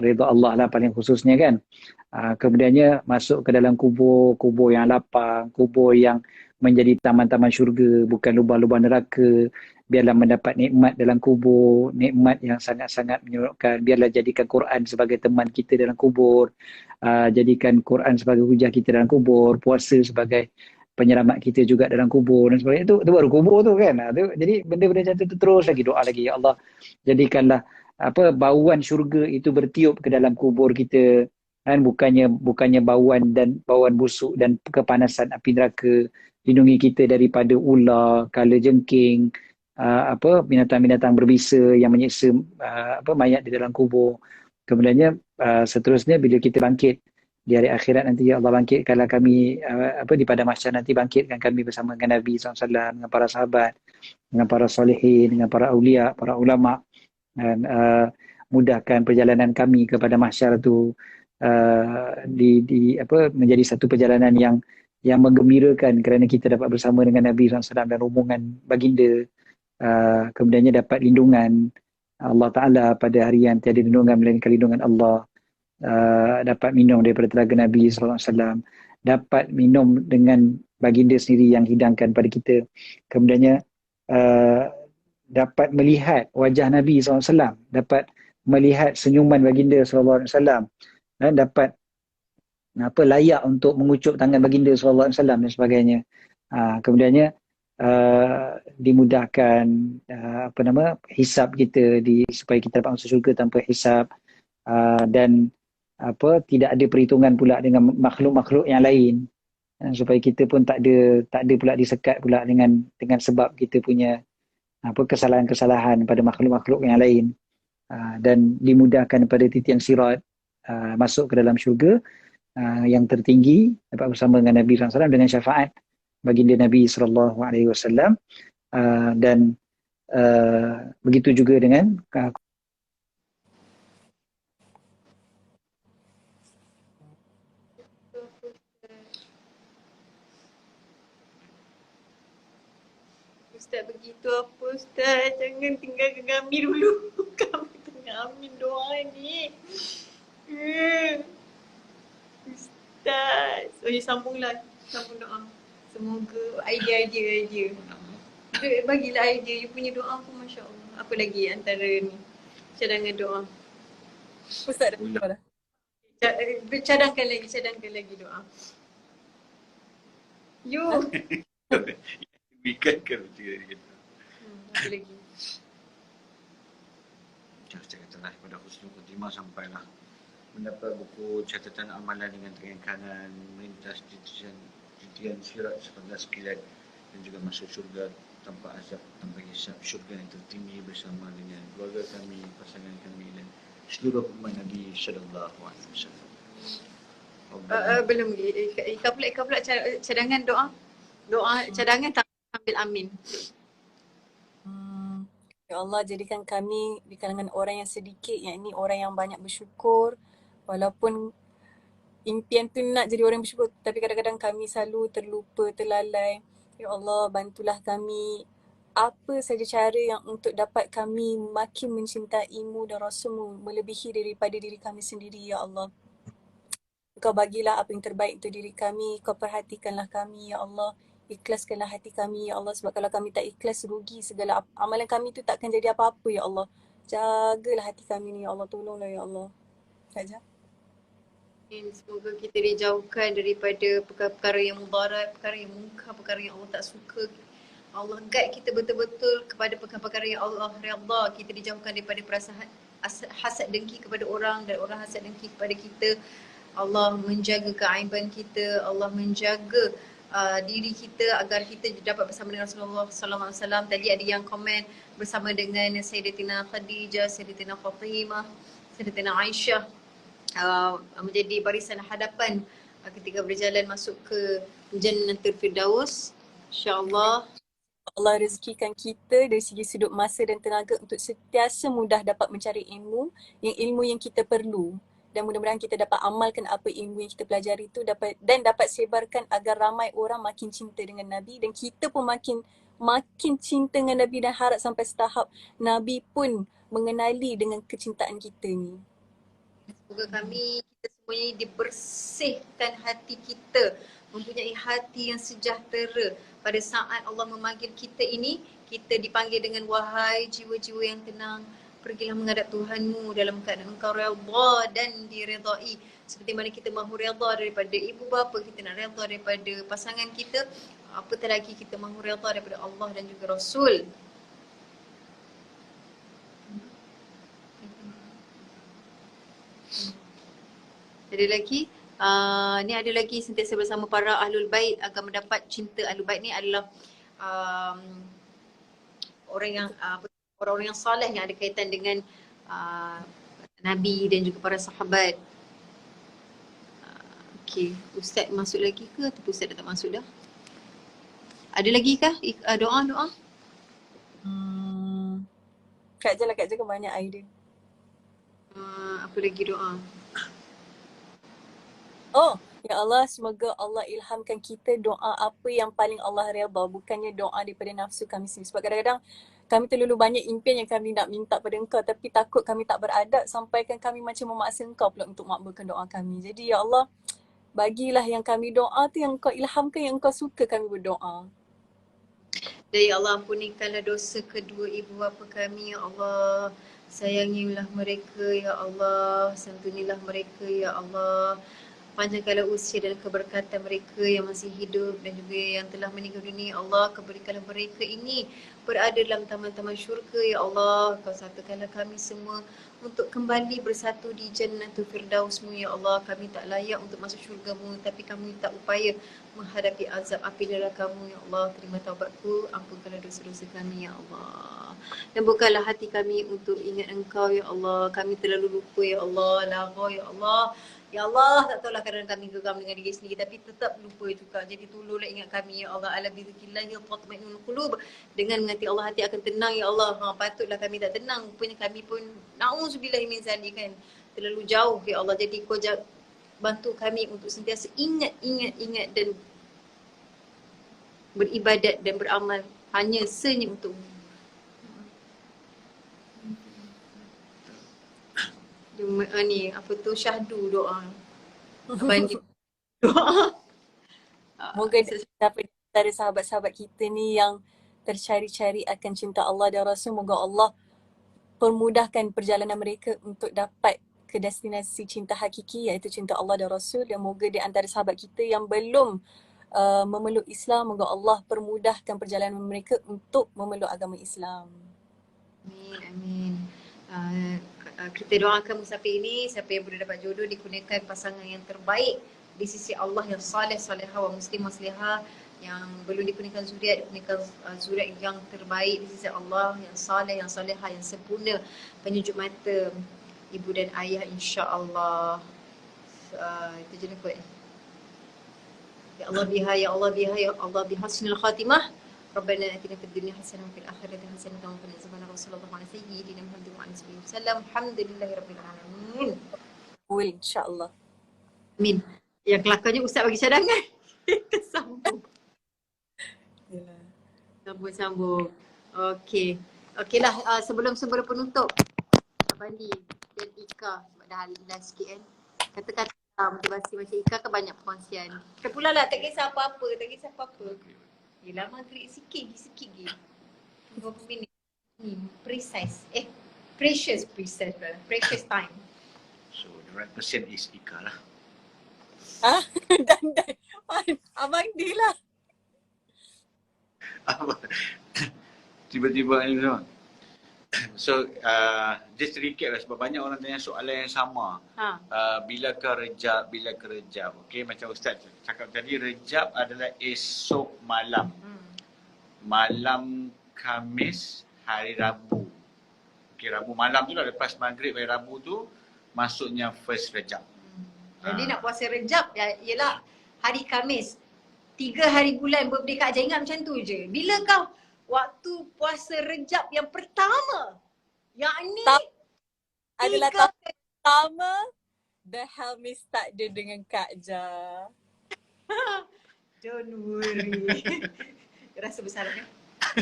redha Allah lah paling khususnya kan. Kemudiannya masuk ke dalam kubur yang lapang, kubur yang menjadi taman-taman syurga, bukan lubang-lubang neraka. Biarlah mendapat nikmat dalam kubur, nikmat yang sangat-sangat menyeronokkan. Biarlah jadikan Quran sebagai teman kita dalam kubur, jadikan Quran sebagai hujah kita dalam kubur, puasa sebagai penyelamat kita juga dalam kubur dan sebagainya. Itu baru kubur tu kan. Jadi benda-benda macam tu terus lagi doa lagi, ya Allah, jadikanlah bauan syurga itu bertiup ke dalam kubur kita. Kan bukannya bauan busuk dan kepanasan api neraka. Lindungi kita daripada ular, kalajengking, binatang-binatang berbisa yang menyiksa mayat di dalam kubur. Kemudiannya seterusnya bila kita bangkit di hari akhirat nanti, ya Allah, bangkitkanlah kami di pada mahsyar nanti, bangkitkan kami bersama dengan Nabi SAW, dengan para sahabat, dengan para solehin, dengan para aulia, para ulama, dan mudahkan perjalanan kami kepada mahsyar tu, menjadi satu perjalanan yang menggembirakan kerana kita dapat bersama dengan Nabi SAW dan rombongan baginda. Kemudiannya dapat lindungan Allah Ta'ala pada hari yang tiada lindungan melainkan lindungan Allah. Dapat minum daripada telaga Nabi SAW, dapat minum dengan baginda sendiri yang hidangkan pada kita. Kemudiannya dapat melihat wajah Nabi SAW, dapat melihat senyuman baginda SAW, dan dapat layak untuk mengucup tangan baginda SAW dan sebagainya. Kemudiannya dimudahkan hisab kita supaya kita dapat masuk syurga tanpa hisab, dan tidak ada perhitungan pula dengan makhluk-makhluk yang lain, supaya kita pun tak ada pula disekat pula dengan sebab kita punya kesalahan-kesalahan pada makhluk-makhluk yang lain, dan dimudahkan pada titian sirat, masuk ke dalam syurga yang tertinggi, dapat bersama dengan Nabi SAW dengan syafaat baginda Nabi SAW, dan begitu juga dengan Ustaz begitu apa Ustaz? Jangan tinggalkan kami dulu. Kami tengah amin doa ni. Ustaz. Oh ya, sambung doa. Semoga idea. Bagilah idea. You punya doa pun Masya Allah. Apa lagi antara ni? Cadangan doa. Ustaz dah betul dah. Cadangkan lagi doa. You. Bikin ke betul gitu. Apa lagi? Saya katalah pada husnul khotimah sampailah mendapat buku catatan amalan dengan tangan kanan, melintas titian sirat 11 kilat, dan juga masuk syurga tanpa azab, tanpa hisab, syurga yang tertinggi bersama dengan keluarga kami, pasangan kami dan seluruh umat Nabi sallallahu alaihi wasallam. Belum lagi. Ika pula cadangan doa. Cadangan tak ambil amin. Ya Allah, jadikan kami di kalangan orang yang sedikit, yakni orang yang banyak bersyukur. Walaupun impian tu nak jadi orang yang bersyukur, tapi kadang-kadang kami selalu terlupa, terlalai. Ya Allah, bantulah kami. Apa saja cara yang untuk dapat kami makin mencintai-Mu dan Rasul-Mu melebihi daripada diri kami sendiri, Ya Allah. Kau bagilah apa yang terbaik untuk diri kami. Kau perhatikanlah kami, Ya Allah. Ikhlaskanlah hati kami, Ya Allah. Sebab kalau kami tak ikhlas, rugi segala amalan kami tu takkan jadi apa-apa, Ya Allah. Jagalah hati kami ni, Ya Allah. Tolonglah, Ya Allah. Saja. Semoga kita dijauhkan daripada perkara-perkara yang mudarat, perkara yang munkar, perkara yang Allah tak suka. Allah guide kita betul-betul kepada perkara-perkara yang Allah redha. Kita dijauhkan daripada perasaan hasad dengki kepada orang dan orang hasad dengki kepada kita. Allah menjaga keaiban kita, Allah menjaga diri kita agar kita dapat bersama dengan Rasulullah sallallahu alaihi wasallam. Tadi ada yang komen bersama dengan Sayyidatina Khadijah, Sayyidatina Fatimah, Sayyidatina Aisyah, menjadi barisan hadapan ketika berjalan masuk ke Jannatul Firdaus. InsyaAllah Allah rezekikan kita dari segi sudut masa dan tenaga untuk sentiasa mudah dapat mencari ilmu yang kita perlu. Dan mudah-mudahan kita dapat amalkan apa ilmu yang kita pelajari itu dapat sebarkan agar ramai orang makin cinta dengan Nabi, dan kita pun makin cinta dengan Nabi dan harap sampai setahap Nabi pun mengenali dengan kecintaan kita ni. semoga kita semuanya dibersihkan hati kita, mempunyai hati yang sejahtera. Pada saat Allah memanggil kita ini, kita dipanggil dengan wahai jiwa-jiwa yang tenang, pergilah menghadap Tuhanmu dalam keadaan engkau redha dan diredai. Seperti mana kita mahu redha daripada ibu bapa, kita nak redha daripada pasangan kita, apatah lagi kita mahu redha daripada Allah dan juga Rasul. Ada lagi, ni ada lagi sentiasa bersama para Ahlul Bait agar mendapat cinta. Ahlul Bait ni adalah orang-orang yang saleh yang ada kaitan dengan Nabi dan juga para sahabat. Okey, Ustaz masuk lagi ke ataupun Ustaz dah tak masuk dah? Ada lagi kah doa? Kak Je kan banyak idea. Apa lagi doa? Oh, ya Allah, semoga Allah ilhamkan kita doa apa yang paling Allah redha, bukannya doa daripada nafsu kami sendiri. Sebab kadang-kadang kami terlalu banyak impian yang kami nak minta pada engkau, tapi takut kami tak beradab sampaikan kami macam memaksa engkau pula untuk makbulkan doa kami. Jadi ya Allah, bagilah yang kami doa tu yang kau ilhamkan, yang kau suka kami berdoa. Dan ya Allah, ampunikanlah dosa kedua ibu bapa kami, ya Allah. Sayangilah mereka, ya Allah. Santunilah mereka, ya Allah. Panjangkanlah usia dan keberkatan mereka yang masih hidup dan juga yang telah meninggal dunia, ya Allah. Berikanlah mereka ini berada dalam taman-taman syurga, ya Allah. Kau satukanlah kami semua untuk kembali bersatu di Jannatul Firdaus-Mu, ya Allah. Kami tak layak untuk masuk syurga-Mu, tapi kami tak upaya menghadapi azab api neraka-Mu, ya Allah. Terima taubatku, ampunkanlah dosa-dosa kami, ya Allah. Dan bukalah hati kami untuk ingat Engkau, ya Allah. Kami terlalu lupa, ya Allah. Lara, ya Allah. Ya Allah, tak tahulah kadang kami geram dengan diri sendiri, tapi tetap lupa juga. Jadi tolonglah ingat kami, ya Allah. Ala bizikrillahi tatma'innul qulub. Dengan mengingati Allah, hati akan tenang, ya Allah. Patutlah kami tak tenang. Rupanya kami pun na'udzubillahi min zalik kan. Terlalu jauh, ya Allah. Jadi kau bantu kami untuk sentiasa ingat dan beribadat dan beramal hanya senyum untuk ni apa tu syahdu doa. Abang doa. Moga dapat dari sahabat-sahabat kita ni yang tercari-cari akan cinta Allah dan Rasul, moga Allah permudahkan perjalanan mereka untuk dapat ke destinasi cinta hakiki iaitu cinta Allah dan Rasul. Dan moga di antara sahabat kita yang belum memeluk Islam, moga Allah permudahkan perjalanan mereka untuk memeluk agama Islam. Amin, amin. Kita doakan musafir ini, siapa yang boleh dapat jodoh dikurniakan pasangan yang terbaik di sisi Allah, yang saleh, salehah, wa muslim, musliha, yang belum dikurniakan zuriat, dikurniakan zuriat yang terbaik di sisi Allah, yang saleh, yang salehah, yang sempurna, penyejuk mata ibu dan ayah, insya-Allah. Itu je nak buat. Ya Allah biha, ya Allah biha, ya Allah biha husnul khatimah. ربنا آتنا في الدنيا حسنة وفي الآخرة حسنة وقنا عذاب النار وصلى الله على سيدنا محمد وعلى آله وسلم الحمد لله رب العالمين. InsyaAllah. Amin. Yang kelakarnya Ustaz bagi cadangan. Kita sambung. Sambung. Okey. Okeylah, sebelum penutup, Abandi dan Ika, sebab dah last sikit kan. Kata-kata motivasi macam Ika kan banyak perkongsian. Kita pula lah, tak kisah apa-apa. Yelah, maghrib sikit lagi. 20 minit. Precise. Precious time. So the right person is Ika lah. Dan Abang D lah. Apa? Tiba-tiba ni semua. So just recap lah, sebab banyak orang tanya soalan yang sama. Bilakah rejab? Okay, macam Ustaz cakap tadi, rejab adalah esok malam. Malam Khamis, hari Rabu. Okay, Rabu malam tu lah, lepas maghrib hari Rabu tu masuknya first rejab. Jadi nak puasa rejab ialah hari Khamis. 3 hari bulan birthday Kak Aja, ingat macam tu je. Bila kau waktu puasa rejab yang pertama, yakni adalah tahun pertama The Helmis tak ada dengan Kak Ja. Don't worry. Rasa besar kan?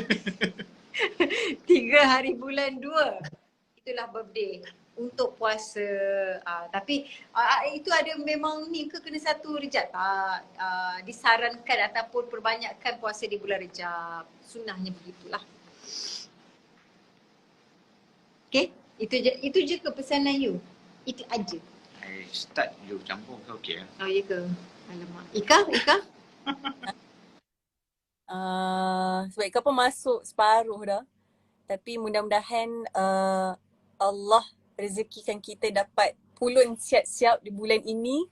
3 hari bulan 2. Itulah birthday untuk puasa. Tapi itu ada memang ni ke kena satu rejab tak? Disarankan ataupun perbanyakkan puasa di bulan rejab. Sunnahnya begitulah. Okay? Itu je kepesanan you. Itu aja. I start you campur ke okey lah? Oh ya ke? Alamak. Ika? Sebab Ika pun masuk separuh dah. Tapi mudah-mudahan Allah rezekikan kita dapat pulun siap-siap di bulan ini.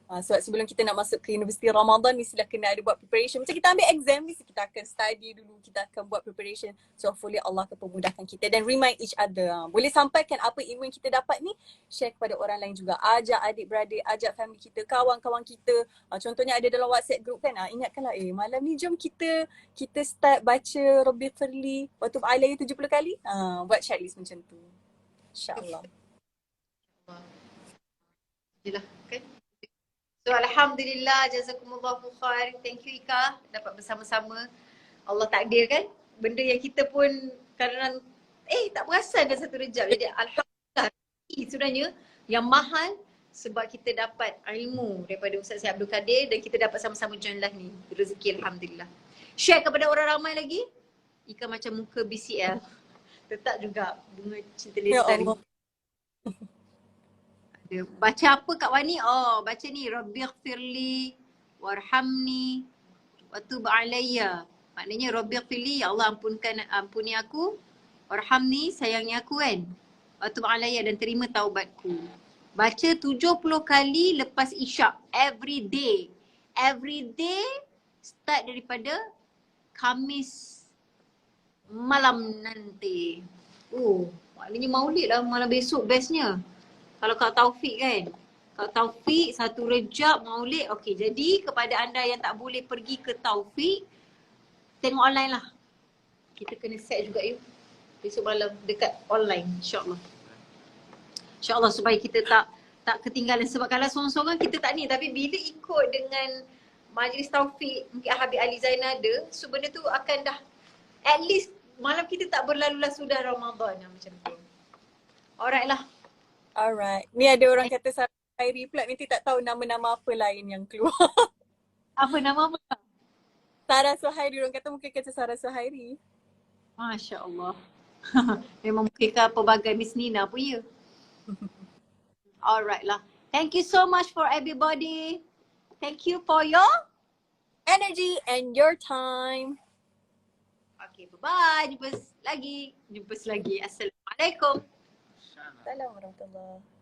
Sebab sebelum kita nak masuk ke Universiti Ramadan, mestilah kena ada buat preparation. Macam kita ambil exam, mesti kita akan study dulu, kita akan buat preparation. So hopefully Allah akan memudahkan kita dan remind each other. Boleh sampaikan apa ilmu yang kita dapat ni, share kepada orang lain juga. Ajak adik-beradik, ajak family kita, kawan-kawan kita. Contohnya ada dalam WhatsApp group kan, ingatkanlah malam ni jom kita start baca Rabbi Firli waktu Alayah 70 kali. Buat checklist macam tu. InsyaAllah. Jelah kan. So alhamdulillah, jazakumullahu khair. Thank you Ika, dapat bersama-sama. Allah takdirkan benda yang kita pun kadang-kadang tak perasan dah 1 Rejab. Jadi alhamdulillah sebenarnya yang mahal sebab kita dapat ilmu daripada Ustaz Syed Abdul Kadir dan kita dapat sama-sama join live ni. Rezeki alhamdulillah. Share kepada orang ramai lagi. Ika macam muka BCL. Tetap juga bunga cinta Ya lestari. Allah. Baca apa Kak Wani? Oh, baca ni. Rabbighfirli warhamni wa tub alayya. Maknanya Rabbighfirli, ya Allah ampuni aku. Warhamni, sayangi aku kan. Wa tub alayya, dan terima taubatku. Baca 70 kali lepas isyak. Every day. Every day start daripada Khamis malam nanti. Maknanya maulid lah malam besok bestnya. Kalau Kak Taufik kan. Kak Taufik 1 Rejab maulid. Okey, jadi kepada anda yang tak boleh pergi ke Taufik, tengok online lah. Kita kena set juga yuk. Besok malam dekat online, insyaAllah. InsyaAllah supaya kita tak ketinggalan. Sebab kalau sorang-sorang kita tak ni. Tapi bila ikut dengan Majlis Taufik, mungkin Habib Ali Zainal ada, so benda tu akan dah at least malam kita tak berlalulah sudah Ramadan macam tu. Alright lah. Alright. Ni ada orang kata Sarah Suhairi pula, nanti tak tahu nama-nama apa lain yang keluar. Apa nama apa? Sarah Suhairi, orang kata mungkin kata Sarah Suhairi. Masya Allah. Memang mungkin pelbagai Miss Nina pun ya. Alright lah. Thank you so much for everybody. Thank you for your Energy and your time. okay, bye-bye. Jumpa lagi. Assalamualaikum. Assalamualaikum warahmatullahi.